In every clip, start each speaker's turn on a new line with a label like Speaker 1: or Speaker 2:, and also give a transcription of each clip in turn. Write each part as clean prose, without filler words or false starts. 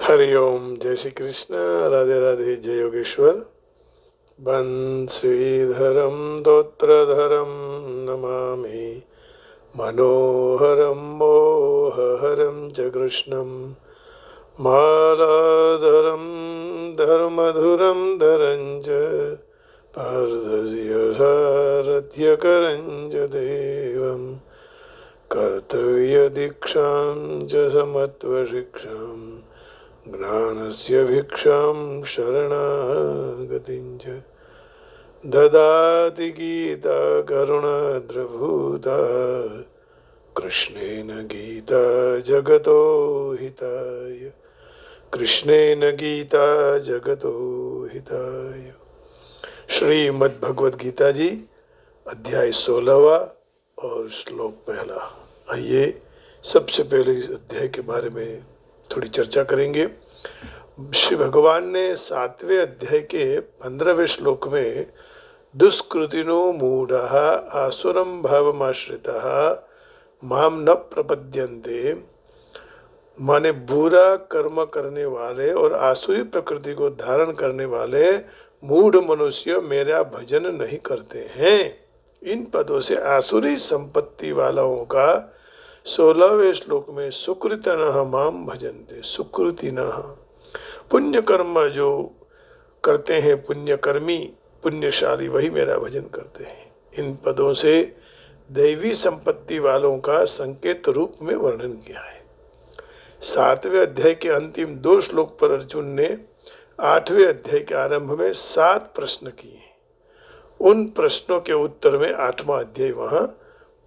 Speaker 1: हरि ओम। जय श्री कृष्ण। राधे राधे। जय योगेश्वर। बंशीधरम दोत्रधरम नमामि मनोहरम मोहहरम च कृष्णम मालाधरम धर्मधुरम धरञ्च पार्धस्य सारथ्यकरं च देवं कर्तव्यदीक्षां च समत्वशिक्षां ज्ञानस्य भिक्षां शरणागतिं च ददाति गीता करुणाद्रभूता कृष्णेन गीता जगतो हिताय। कृष्णेन गीता जगतो हिताय। श्रीमद् भगवद गीता जी अध्याय 16वां और श्लोक पहला। आइए सबसे पहले इस अध्याय के बारे में थोड़ी चर्चा करेंगे। श्री भगवान ने 7वें अध्याय के 15वें श्लोक में दुष्कृतिनो मूढ़ः आसुरं भावमाश्रितः माम न प्रपद्यन्ते, माने बुरा कर्म करने वाले और आसुरी प्रकृति को धारण करने वाले मूढ़ मनुष्य मेरा भजन नहीं करते हैं। इन पदों से आसुरी संपत्ति वालों का 16वें श्लोक में सुकृतिनः माम भजन्ते, सुकृतिनः पुण्य कर्म जो करते हैं, पुण्यकर्मी पुण्यशाली वही मेरा भजन करते हैं। इन पदों से दैवी संपत्ति वालों का संकेत रूप में वर्णन किया है। 7वें अध्याय के अंतिम 2 श्लोक पर अर्जुन ने 8वें अध्याय के आरंभ में 7 प्रश्न किए। उन प्रश्नों के उत्तर में 8वां अध्याय वहां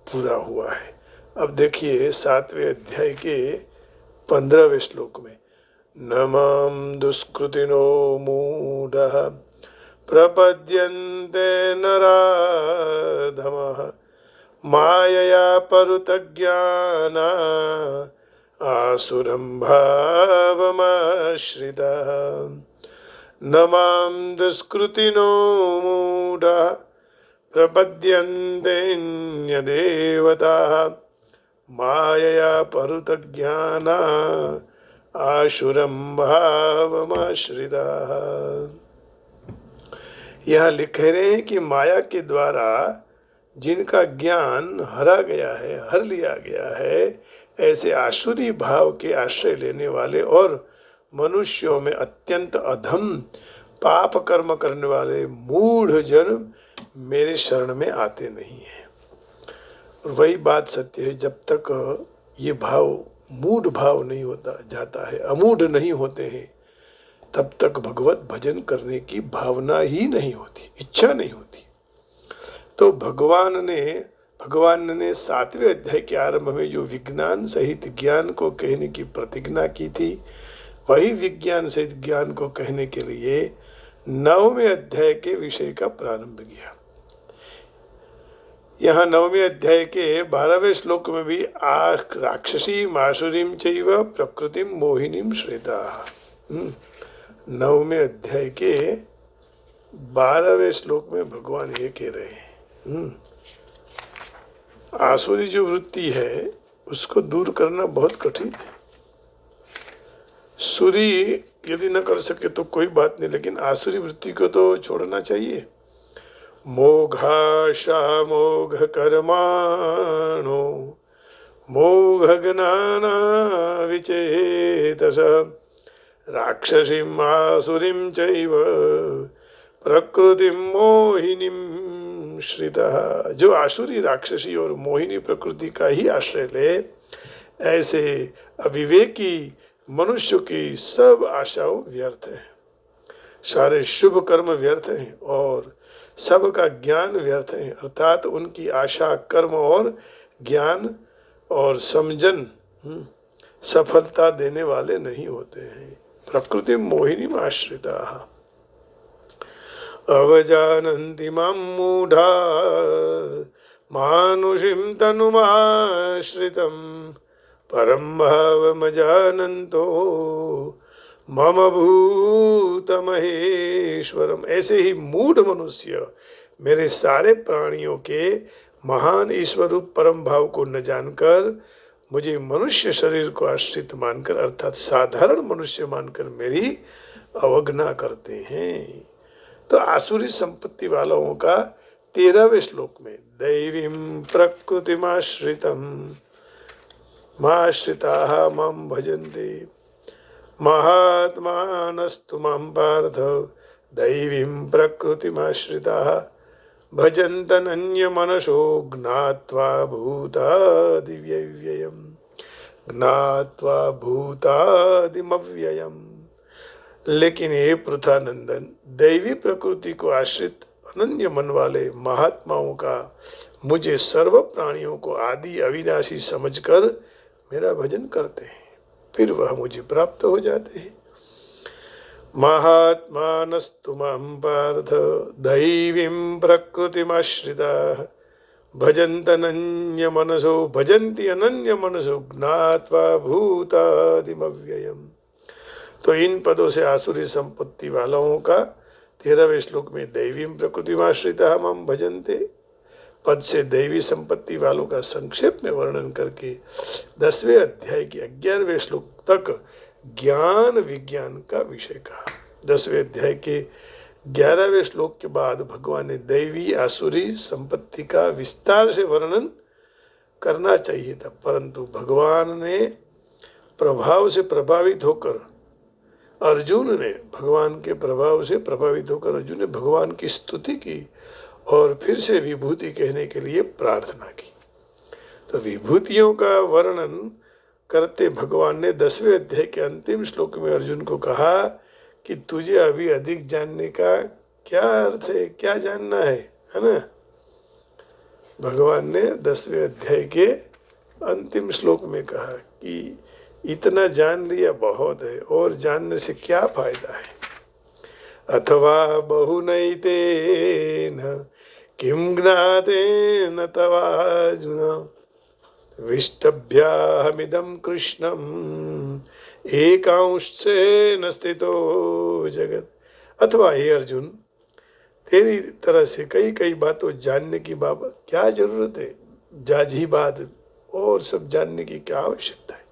Speaker 1: पूरा हुआ है। अब देखिए 7वें अध्याय के 15वें श्लोक में न मां दुष्कृतिनो मूढ़ः प्रपद्यन्ते नराधमः मायया परुतज्ञाना आसुरं भावमाश्रितः। न मां दुष्कृतिनो मूढ़ः प्रपद्यन्तेऽन्यदेवताः मायया परुतज्ञाना आसुरं भावमाश्रिताः। यहाँ लिख रहे हैं कि माया के द्वारा जिनका ज्ञान हर लिया गया है, ऐसे आसुरी भाव के आश्रय लेने वाले और मनुष्यों में अत्यंत अधम पाप कर्म करने वाले मूढ़ जन मेरे शरण में आते नहीं हैं। और वही बात सत्य है, जब तक ये भाव मूढ़ भाव नहीं होता जाता है, अमूढ़ नहीं होते हैं, तब तक भगवत भजन करने की भावना ही नहीं होती, इच्छा नहीं होती। तो भगवान ने 7वें अध्याय के आरंभ में जो विज्ञान सहित ज्ञान को कहने की प्रतिज्ञा की थी, वही विज्ञान सहित ज्ञान को कहने के लिए 9वें अध्याय के विषय का प्रारंभ किया। यहाँ 9वें अध्याय के 12वें श्लोक में भी राक्षसी मासुरीम चैव प्रकृतिम मोहिनीम श्रेता। 9वें अध्याय के 12वें श्लोक में भगवान ये कह रहे हैं, आसुरी जो वृत्ति है उसको दूर करना बहुत कठिन है। सूरी यदि न कर सके तो कोई बात नहीं, लेकिन आसुरी वृत्ति को तो छोड़ना चाहिए। मोघाशा मोघ कर्माणो मोघ ज्ञाना विचेतस राक्षसीम आसुरीम चैव प्रकृतिम मोहिनीम श्रितः। जो आसुरी राक्षसी और मोहिनी प्रकृति का ही आश्रय ले, ऐसे अविवेकी मनुष्य की सब आशाओं व्यर्थ हैं, सारे शुभ कर्म व्यर्थ हैं और सबका ज्ञान व्यर्थ है। अर्थात उनकी आशा, कर्म और ज्ञान और समझन सफलता देने वाले नहीं होते हैं। प्रकृति मोहिनी आश्रिताः अवजानन्ति मां मूढ़ा मानुषीं तनुमाश्रितं परं भावमजानन्तो मम भूतमहेश्वरम। ऐसे ही मूढ़ मनुष्य मेरे सारे प्राणियों के महान ईश्वर रूप परम भाव को न जानकर मुझे मनुष्य शरीर को आश्रित मानकर अर्थात साधारण मनुष्य मानकर मेरी अवज्ञा करते हैं। तो आसुरी संपत्ति वालों का 13वें श्लोक में दैवीं प्रकृतिमाश्रितम माश्रिताः मां भजन्ते महात्मानस्तु मां पार्थ दैवीं प्रकृतिमाश्रिताः भजन्तनन्यमनसो ज्ञात्वा भूतादिव्यव्ययम् ज्ञात्वा भूतादिमव्ययम्। लेकिन हे पृथानंदन, दैवी प्रकृति को आश्रित अनन्य मन वाले महात्माओं का मुझे सर्व प्राणियों को आदि अविनाशी समझकर मेरा भजन करते हैं, फिर वह मुझे प्राप्त हो जाते हैं। महात्मानस्तु मां पार्थ दैवीं प्रकृतिमाश्रिताः भजन्ति अनन्य मनसो ज्ञात्वा भूतादिमव्ययम्। तो इन पदों से आसुरी संपत्ति वालों का 13वें श्लोक में दैवीं प्रकृतिमाश्रिताः मां भजन्ते पद से दैवी संपत्ति वालों का संक्षेप में वर्णन करके 10वें अध्याय के 11वें श्लोक तक ज्ञान विज्ञान का विषय कहा। 10वें अध्याय के 11वें श्लोक के बाद भगवान ने दैवी आसुरी संपत्ति का विस्तार से वर्णन करना चाहिए था, परंतु भगवान ने प्रभाव से प्रभावित होकर अर्जुन ने भगवान की स्तुति की और फिर से विभूति कहने के लिए प्रार्थना की। तो विभूतियों का वर्णन करते भगवान ने 10वें अध्याय के अंतिम श्लोक में अर्जुन को कहा कि तुझे अभी अधिक जानने का क्या अर्थ है, क्या जानना है ना। भगवान ने 10वें अध्याय के अंतिम श्लोक में कहा कि इतना जान लिया बहुत है, और जानने से क्या फायदा है। अथवा बहुनैतेन किं ज्ञातेन तवार्जुन विष्टभ्याहमिदं कृष्णम् एकांशेन स्थितो जगत। अथवा हे अर्जुन, तेरी तरह से कई कई बातों जानने की बाबत क्या जरूरत है, जाजी बात और सब जानने की क्या आवश्यकता है।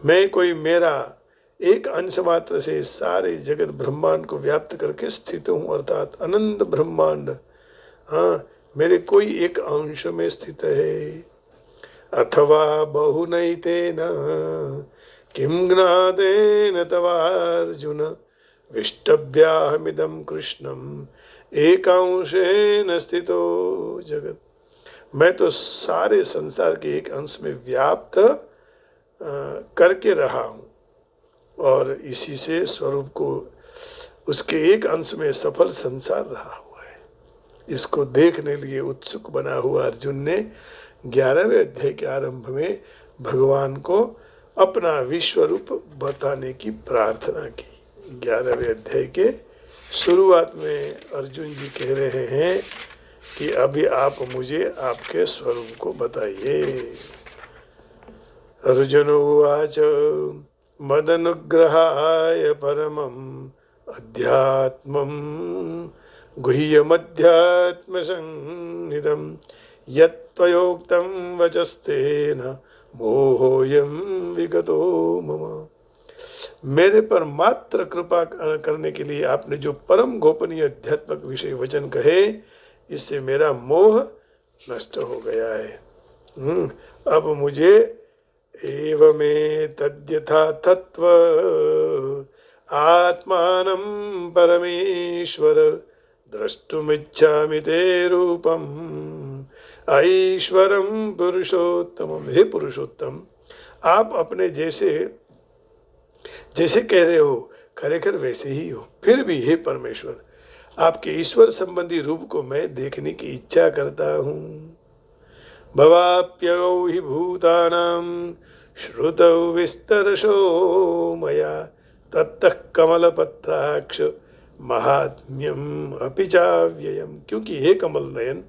Speaker 1: मैं कोई मेरा एक अंश मात्र से सारे जगत ब्रह्मांड को व्याप्त करके स्थित हूँ, अर्थात अनंत ब्रह्मांड मेरे कोई एक अंश में स्थित है। अथवा बहुनैतेन किं ज्ञातेन तवार्जुन विष्टभ्याहमिदं कृष्णम् एकांशेन स्थितो जगत। मैं तो सारे संसार के एक अंश में व्याप्त करके रहा हूँ, और इसी से स्वरूप को उसके एक अंश में सफल संसार रहा हुआ है। इसको देखने लिए उत्सुक बना हुआ अर्जुन ने 11वें अध्याय के आरंभ में भगवान को अपना विश्व रूप बताने की प्रार्थना की। 11वें अध्याय के शुरुआत में अर्जुन जी कह रहे हैं कि अभी आप मुझे आपके स्वरूप को बताइए। अर्जुन उवाच मदनुग्रहाय परमम् अध्यात्मं गुह्यमध्यात्मसंहितं यत्त्वयोक्तं वचस्तेन मोहोऽयं विगतो मम। मेरे पर मात्र कृपा करने के लिए आपने जो परम गोपनीय अध्यात्मक विषय वचन कहे, इससे मेरा मोह नष्ट हो गया है। अब मुझे एवमेतद्यथा तत्व आत्मानं परमेश्वर द्रष्टुमिच्छामि ते रूपम् ऐश्वरं पुरुषोत्तमम्। हे पुरुषोत्तम, आप अपने जैसे कह रहे हो खरेखर वैसे ही हो। फिर भी हे परमेश्वर, आपके ईश्वर संबंधी रूप को मैं देखने की इच्छा करता हूँ। भवाप्यगौ हि भूतानां श्रुतौ विस्तरशो मया तत्तः कमलपत्राक्ष महात्म्यम अपि चाव्ययम्। क्योंकि हे कमल नयन,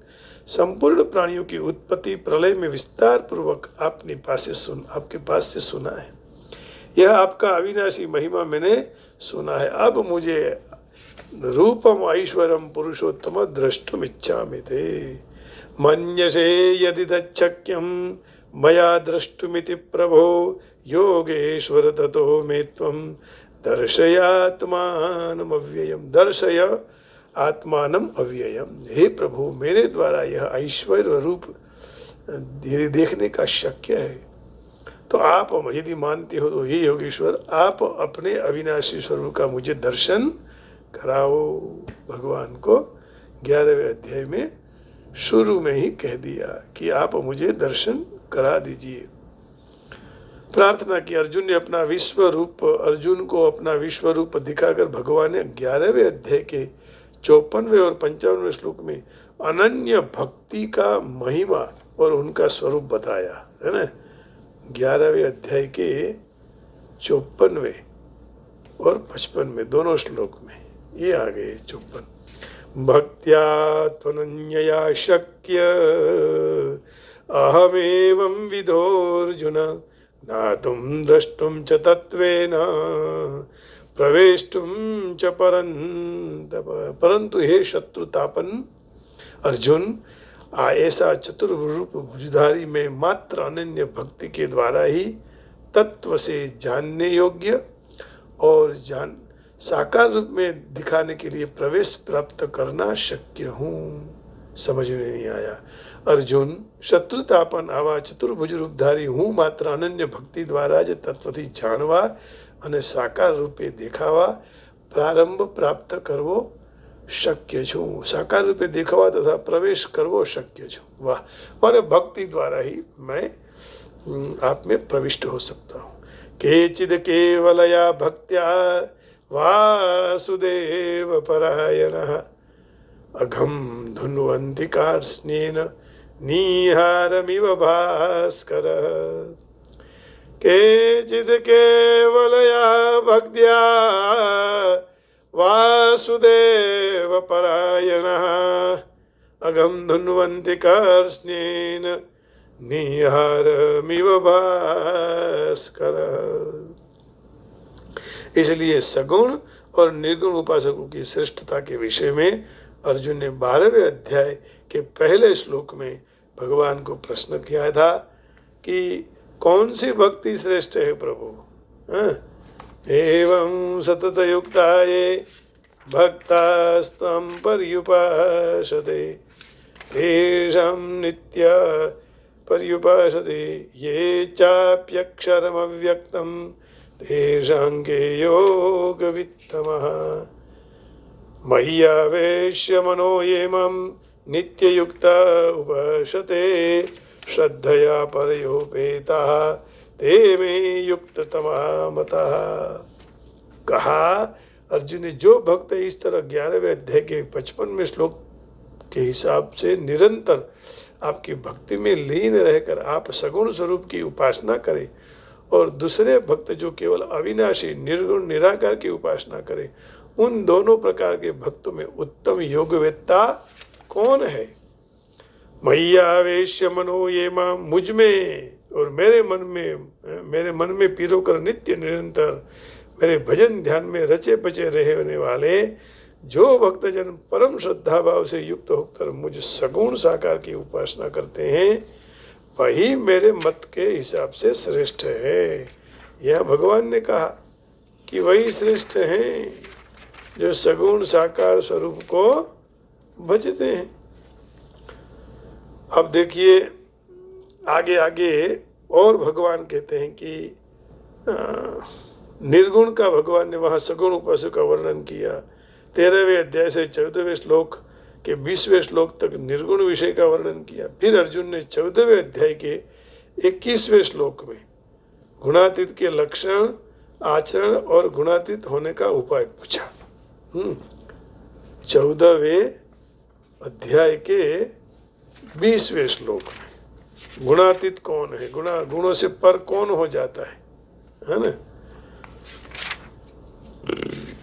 Speaker 1: संपूर्ण प्राणियों की उत्पत्ति प्रलय में विस्तार पूर्वक आपके पास से सुना है। यह आपका अविनाशी महिमा मैंने सुना है। अब मुझे रूपम ऐश्वरम पुरुषोत्तम द्रष्टुम इच्छामि ते मन्यसे यदि तच्छक्यं मया द्रष्टुमिति प्रभो योगेश्वर ततो मे त्वं दर्शयात्मानम अव्ययम। दर्शय आत्मानम अव्ययम। हे प्रभु, मेरे द्वारा यह ऐश्वर्य रूप यदि देखने का शक्य है तो आप यदि मानते हो तो हे योगेश्वर, आप अपने अविनाशी स्वरूप का मुझे दर्शन कराओ। भगवान को 11वें अध्याय में शुरू में ही कह दिया कि आप मुझे दर्शन करा दीजिए। प्रार्थना की। अर्जुन ने अपना विश्व रूप, अर्जुन को अपना विश्व रूप दिखाकर भगवान ने 11वें अध्याय के 54वें और 55वें श्लोक में अनन्य भक्ति का महिमा और उनका स्वरूप बताया है ना। 11वें अध्याय के 54वें और 55वें दोनों श्लोक में ये आ गए 54। भक्त्या त्वनन्यया शक्य अहमेवं विदोऽर्जुन ज्ञातुं द्रष्टुं च तत्त्वेन प्रवेष्टुं च परन्तप। परंतु हे शत्रुतापन अर्जुन, ऐसा चतुर्रूप भुजधारी में मात्र अनन्य भक्ति के द्वारा ही तत्व से जानने योग्य और साकार रूप में दिखाने के लिए प्रवेश प्राप्त करना शक्य हूँ। समझ में नहीं आया। अर्जुन, शत्रुतापन आवा चतुर्भुज रूपधारी हूँ मात्र अनन्य भक्ति द्वारा જ તત્વથી જાણવા અને સાકાર રૂપે દેખાવા પ્રારંભ પ્રાપ્ત કરવો શક્ય છું। સાકાર રૂપે દેખાવા તથા પ્રવેશ કરવો શક્ય છું। વાહ! और भक्ति द्वारा ही मैं आप में प्रविष्ट हो सकता हूँ। केचिद केवलया भक्त्या वासुदेव परायणः अघम धुन्वन्ति कार्ष्णेन निहारमिव भास्कर। केचिद केवलया भक्त्या वासुदेव परायणः अघम धुन्वन्ति कार्ष्णेन निहारमिव भास्कर। इसलिए सगुण और निर्गुण उपासकों की श्रेष्ठता के विषय में अर्जुन ने 12वें अध्याय के पहले श्लोक में भगवान को प्रश्न किया था कि कौन सी भक्ति श्रेष्ठ है प्रभु। एवं सतत युक्ताये भक्तास्त्वं पर्युपासते तेषां नित्य पर्युपासते ये चाप्यक्षरमव्यक्तं तेषां के योगवित्तमः। मय्यावेश्य मनो ये मां नित्ययुक्ता उपासते श्रद्धया परयोपेताः ते मे युक्ततमा मतः। कहा अर्जुन ने, जो भक्त इस तरह 11वें अध्याय के 55वें श्लोक के हिसाब से निरंतर आपकी भक्ति में लीन रहकर आप सगुण स्वरूप की उपासना करें और दूसरे भक्त जो केवल अविनाशी निर्गुण निराकार की उपासना करें, उन दोनों प्रकार के भक्तों में उत्तम योगवेत्ता कौन है। मय्यावेश्य मनो ये मां, मुझ में और मेरे मन में पीरो कर नित्य निरंतर मेरे भजन ध्यान में रचे बचे रहने वाले जो भक्तजन परम श्रद्धा भाव से युक्त होकर मुझ सगुण साकार की उपासना करते हैं, वही मेरे मत के हिसाब से श्रेष्ठ है। यह भगवान ने कहा कि वही श्रेष्ठ हैं जो सगुण साकार स्वरूप को भजते हैं। अब देखिए आगे आगे और भगवान कहते हैं कि निर्गुण का भगवान ने वहाँ सगुण उपासक का वर्णन किया। 13वें अध्याय से 14वें श्लोक के 20वें श्लोक तक निर्गुण विषय का वर्णन किया। फिर अर्जुन ने 14वें अध्याय के 21वें श्लोक में गुणातीत के लक्षण, आचरण और गुणातीत होने का उपाय पूछा। 14वें अध्याय के 20वें श्लोक में गुणातीत कौन है, गुणों से पर कौन हो जाता है ना।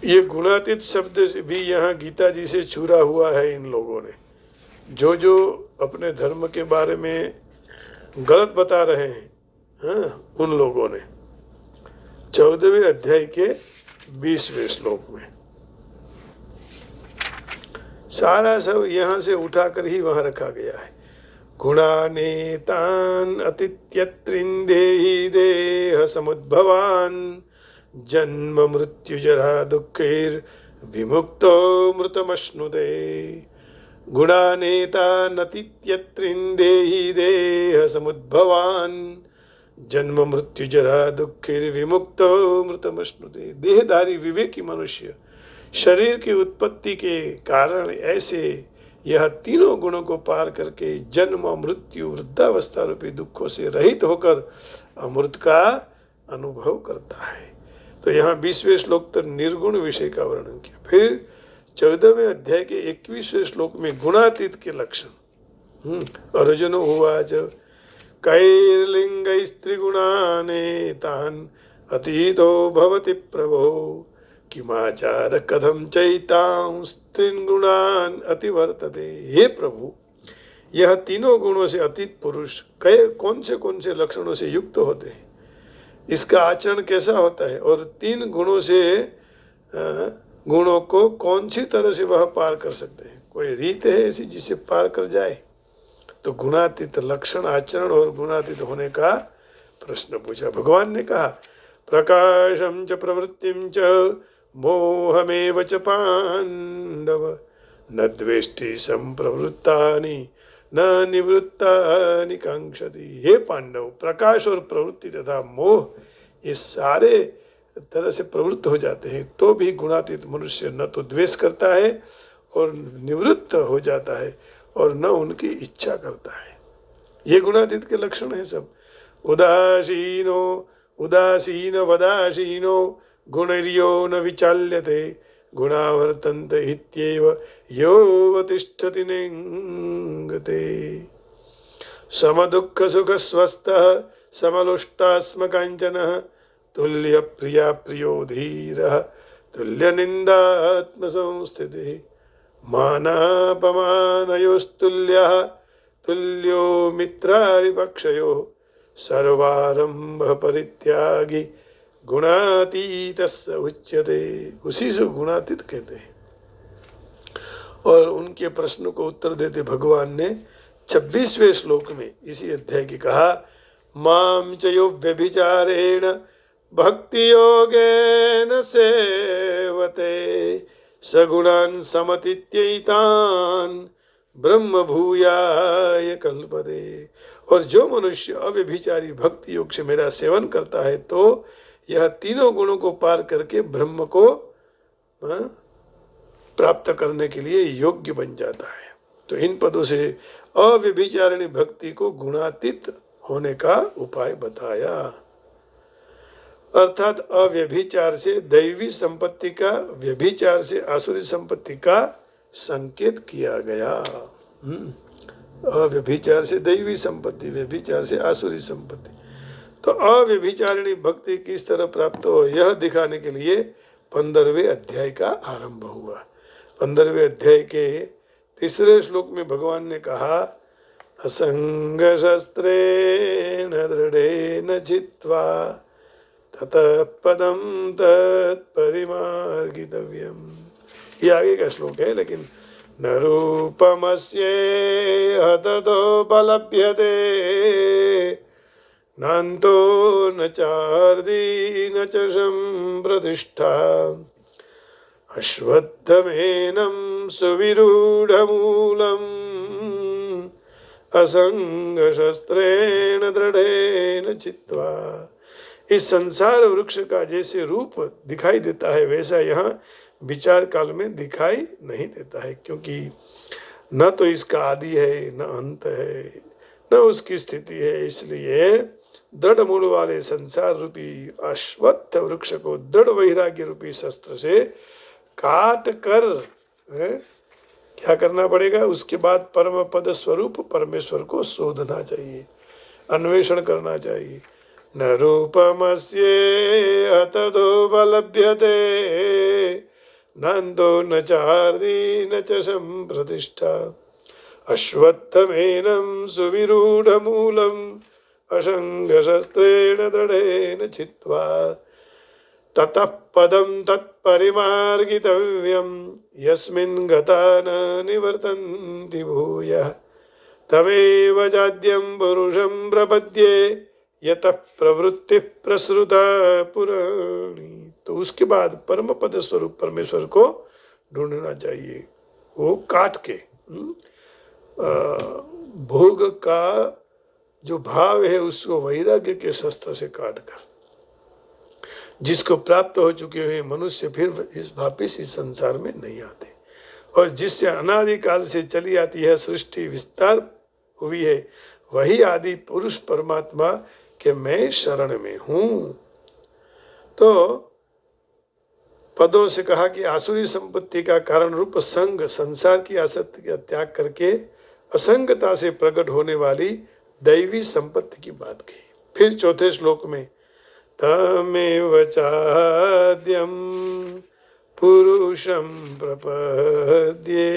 Speaker 1: ये गुणातीत शब्द से भी यहाँ गीता जी से छुरा हुआ है इन लोगों ने, जो अपने धर्म के बारे में गलत बता रहे हैं उन लोगों ने। 14वें अध्याय के 20वें श्लोक में सारा सब यहाँ से उठाकर ही वहाँ रखा गया है। गुणानेतान् अतित्यत्रिन्देहि देह समुद्भवान् जन्म मृत्युजरा दुःखैर्विमुक्तो मृतमश्नुते गुणानेतान् अतित्यत्रिन्देहि देह समुद्भवान् जन्म मृत्युजरा दुःखैर्विमुक्तो मृतमश्नुते। देहधारी विवेकी मनुष्य शरीर की उत्पत्ति के कारण ऐसे यह तीनों गुणों को पार करके जन्म मृत्यु वृद्धावस्था रूपी दुखों से रहित होकर अमृत का अनुभव करता है। तो यहाँ 20वें श्लोक तक निर्गुण विषय का वर्णन किया। फिर 14वें अध्याय के 21वें श्लोक में गुणातीत के लक्षण। अर्जुन उवाच कैर्लिंगै स्त्रिगुणानेतान् अतीतो भवति प्रभो किमाचार कथम चैतां स्त्रीन् गुणान् अतिवर्तते। हे प्रभु, यह तीनों गुणों से अतीत पुरुष कौन से लक्षणों से युक्त होते हैं, इसका आचरण कैसा होता है और तीन गुणों को कौन सी तरह से वह पार कर सकते हैं। कोई रीत है ऐसी जिसे पार कर जाए? तो गुणातीत लक्षण, आचरण और गुणातीत होने का प्रश्न पूछा। भगवान ने कहा प्रकाशम च प्रवृत्तिम च मोहमेव च पांडव न द्वेष्टि संप्रवृत्तानि न निवृत्तानि कांक्षति। हे पांडव, प्रकाश और प्रवृत्ति तथा मोह ये सारे तरह से प्रवृत्त हो जाते हैं तो भी गुणातीत मनुष्य न तो द्वेष करता है और निवृत्त हो जाता है और न उनकी इच्छा करता है। ये गुणातीत के लक्षण हैं सब। उदासीन वदासीनो गुणर्यो न विचाल्यते गुणावर्तन्त इत्येव योऽवतिष्ठति निङ्गते। समदुःख सुख स्वस्थः समलोष्टास्म काञ्चनः तुल्य प्रिया प्रियो धीरः तुल्य निन्दात्म संस्थितिः मानापमानयोस्तुल्यः तुल्यो मित्रारिपक्षयोः सर्वारंभ परित्यागी गुणातीतस्य उच्यते। उसी से गुणातीत कहते हैं। और उनके प्रश्न को उत्तर देते भगवान ने 26वें श्लोक में इसी अध्याय की कहा मां च यो व्यभिचारेण भक्ति योगेन सेवते सगुणान् समतीत्यैतान् ब्रह्म भूयाय कल्पते। और जो मनुष्य अव्यभिचारी भक्ति योग से मेरा सेवन करता है तो यह तीनों गुणों को पार करके ब्रह्म को प्राप्त करने के लिए योग्य बन जाता है। तो इन पदों से अव्यभिचारिणी भक्ति को गुणातीत होने का उपाय बताया। अर्थात अव्यभिचार से दैवी संपत्ति का, व्यभिचार से आसुरी संपत्ति का संकेत किया गया। अव्यभिचार से दैवी संपत्ति, व्यभिचार से आसुरी संपत्ति। तो अव्यभिचारिणी भक्ति किस तरह प्राप्त हो यह दिखाने के लिए 15वें अध्याय का आरंभ हुआ। 15वें अध्याय के 3 श्लोक में भगवान ने कहा असंग शस्त्रेण दृढ़ेन चित्वा ततः पदम तत्परिमार्गितव्यम्। ये आगे का श्लोक है, लेकिन न रूपमस्येह ततोपलभ्यते नान्तो न चार्दी न च सम्प्रतिष्ठा अश्वत्थमेनं सुविरूढमूलम् असंगशस्त्रेण दृढ़ेन चित्वा। इस संसार वृक्ष का जैसे रूप दिखाई देता है वैसा यहाँ विचार काल में दिखाई नहीं देता है, क्योंकि न तो इसका आदि है न अंत है न उसकी स्थिति है। इसलिए दृढ़ मूल वाले संसार रूपी अश्वत्थ वृक्ष को दृढ़ वैराग्य रूपी शस्त्र से काट कर क्या करना पड़ेगा, उसके बाद परम पद स्वरूप परमेश्वर को शोधना चाहिए, अन्वेषण करना चाहिए। न रूपमस्येह ततोपलभ्यते नान्तो न चार्दी न च सम्प्रतिष्ठा अश्वत्थमेनं सुविरूढमूलम् असंगशस्त्रेण दृढ़ेन चित्वा ततः पदं तत्परिमार्गितव्यं यस्मिन् गता न निवर्तन्ति भूयः तमेव जाद्यं पुरुषं प्रपद्ये यतः प्रवृत्ति प्रसृता पुराणी। तो उसके बाद परम पद स्वरूप परमेश्वर को ढूंढना चाहिए, वो काट के भोग का जो भाव है उसको वैराग्य के शस्त्र से काट कर, जिसको प्राप्त हो चुके हुए मनुष्य फिर इस वापिस इस संसार में नहीं आते, और जिससे अनादिकाल से चली आती है सृष्टि विस्तार हुई है, वही आदि पुरुष परमात्मा के मैं शरण में हूं। तो पदों से कहा कि आसुरी संपत्ति का कारण रूप संग, संसार की आसक्ति का त्याग करके असंगता से प्रकट होने वाली दैवी संपत्ति की बात कही। फिर चौथे श्लोक में तमेव चाद्यं पुरुषं प्रपद्ये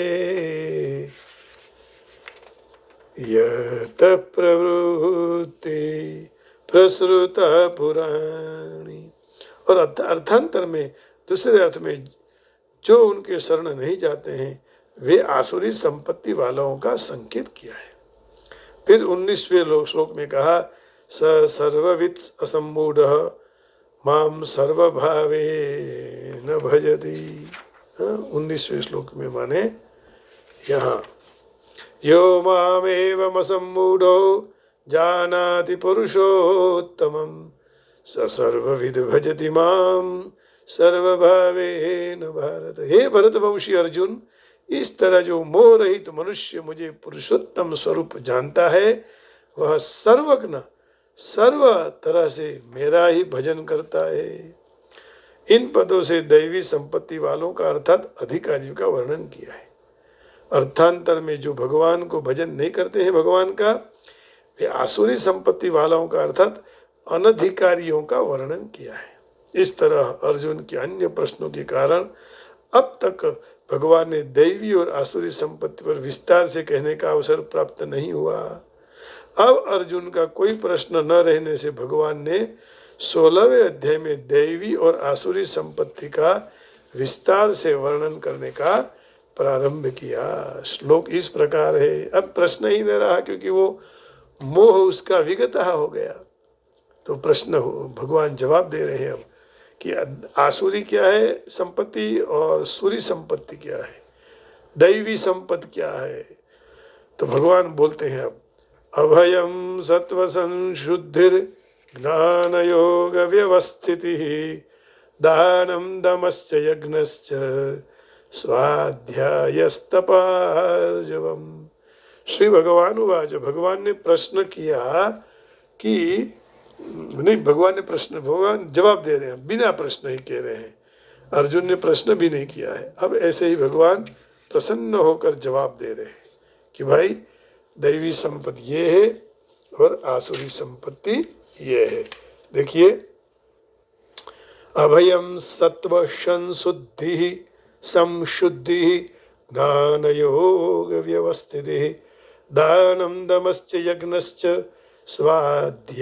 Speaker 1: यत प्रवृत्ति प्रसृता पुराणी। और अर्थांतर में, दूसरे अर्थ में, जो उनके शरण नहीं जाते हैं वे आसुरी संपत्ति वालों का संकेत किया है। फिर 19वें श्लोक में कहा स सर्ववित् असम्मूढ़ः माम सर्वभावे न भजति। 19वें श्लोक में माने यहाँ यो मामेवम असम्मूढ़ो जानाति पुरुषोत्तमं स सर्वविद भजति माम सर्वभावेन भारत। हे भरतवंशी अर्जुन, इस तरह जो मोह रहित मनुष्य मुझे पुरुषोत्तम स्वरूप जानता है, वह सर्वज्ञ सर्व तरह से मेरा ही भजन करता है। इन पदों से दैवी संपत्ति वालों का अर्थात अधिकारियों का वर्णन किया है। अर्थांतर में जो भगवान को भजन नहीं करते हैं भगवान का, वे आसुरी संपत्ति वालों का अर्थात अनधिकारियों का वर्णन किया है। इस तरह अर्जुन के अन्य प्रश्नों के कारण अब तक भगवान ने दैवी और आसुरी संपत्ति पर विस्तार से कहने का अवसर प्राप्त नहीं हुआ। अब अर्जुन का कोई प्रश्न न रहने से भगवान ने 16वें अध्याय में दैवी और आसुरी संपत्ति का विस्तार से वर्णन करने का प्रारंभ किया। श्लोक इस प्रकार है। अब प्रश्न ही नहीं रहा क्योंकि वो मोह उसका विगतः हो गया। तो प्रश्न भगवान जवाब दे रहे हैं अब कि आसुरी क्या है संपत्ति और सूरी संपत्ति क्या है, दैवी संपत्ति क्या है। तो भगवान बोलते हैं अब अभयम सत्व संशुद्धिर ज्ञान योग व्यवस्थिति दानम दमश्च यज्ञश्च स्वाध्यायस्तपार्जवम। श्री भगवान उवाच। भगवान ने प्रश्न किया कि नहीं, भगवान जवाब दे रहे हैं, बिना प्रश्न ही कह रहे हैं। अर्जुन ने प्रश्न भी नहीं किया है। अब ऐसे ही भगवान प्रसन्न होकर जवाब दे रहे हैं कि भाई दैवी संपत्ति ये है और आसुरी संपत्ति ये है। देखिए अभयम सत्व संशुद्धि संशुद्धि ज्ञान योग व्यवस्थिति दानम दमश्च यज्ञश्च स्वाध्यायस्तपार्जवम्।